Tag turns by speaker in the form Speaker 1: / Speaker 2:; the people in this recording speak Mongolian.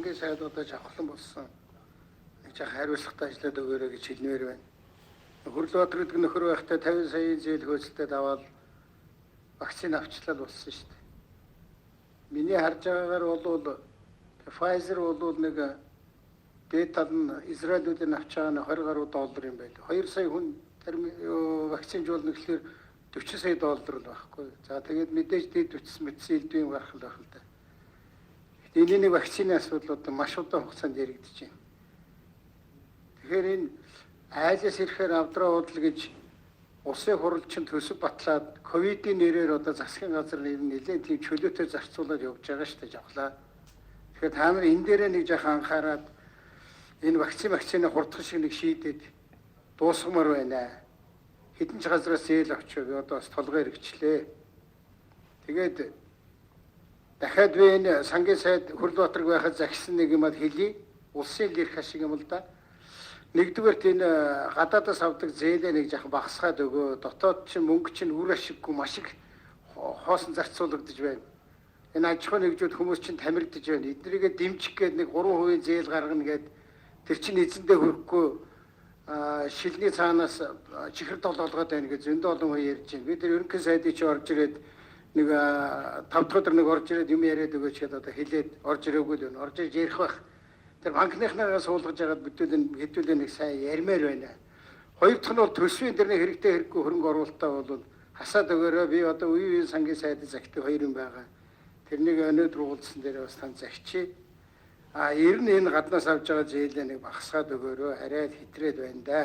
Speaker 1: Ингээд сайд одоо жавхлан болсон. Нэг жах хариуцлагатай ажиллаад өгөөрэй гэж хэлмээр байна. Хөрлөбаатар гэдэг нөхөр байхдаа 50 сая зээл хөөцөлтөд аваад вакцины авчлал болсон шүү дээ. Миний харж байгаагаар бол Pfizer бол нэг бетал нь Израилүүдийн авч байгаа нь 20 гаруй доллар юм байна. 2 сая хүн вакцинжуулна гэхэлэр 40 сая доллар л байхгүй. За тэгээд мэдээж дэд үтс элдвийн гарах л байх л да. Гэтэл энэ нэг вакцины асуудлууд маш удаан хугацаанд яригдэж байна. Тэгэхээр энэ айлс ирэхээр авдраа худал гэж улсын хурлчин төсөв батлаад ковидын нэрээр одоо засгийн газар нэлээд тийм чөлөөтэй зарцуулаад явж байгаа шүү дээ жавхлаа. Тэгэхээр та нар энэ дээрээ нэг жах анхаарад энэ вакцины хурдхан шиг нэг шийдээд дуусгамаар байна. Хэдэн ч газраас зээл авчиг одоо бас толгой хэрэгчлээ. Тэгээд дахиад би энэ сангийн сайд Хөрлөбаатарг байхад захисан нэг юмад хэлье. Улсын л ирэх шиг юм л да. Нэгдүгээрт энэ гадаадаас авдаг зээлээ нэг жах багасгаад өгөө. Дотоод чинь мөнгө чинь үр ашиггүй маш их хоосон зарцуулагдаж байна. Энэ аж ахуйн нэгжүүд хүмүүс чинь тамирдаж байна. Эднэрийгээ дэмжих гээд нэг 3% зээл гаргана гээд тэр чинь эзэндээ хүрэхгүй шилний цаанаас чихэр толгоолгоод байна гэж зөндөө олон хүн ярьж байна. Би тэр ерөнхий сайдыг чи орж ирээд нэг 5 дахь өдөр нэг орж ирээд юм яриад өгөөч гэдэг одоо хэлээд орж ирээгүй л байна. Орж ирж ярих байх. Тэр банкныхнаа суулгаж яагаад хэдүүлээ нэг сайн ярмаар байна. Хоёр дахь нь бол төсвийн дэрний хэрэгтэй хэрэггүй хөрөнгө оруулалтаа бол хасаад өгөөрэй. Би одоо үеийн сангийн сайдын захидаг 2 юм байгаа. Тэрнийг өнөөдөр уулзсан дээр бас тань захичээ. Ер нь энэ гаднаас авж байгаа зээлээ нэг багасгаад өгөөрэй. Арай л хэтрээд байна да.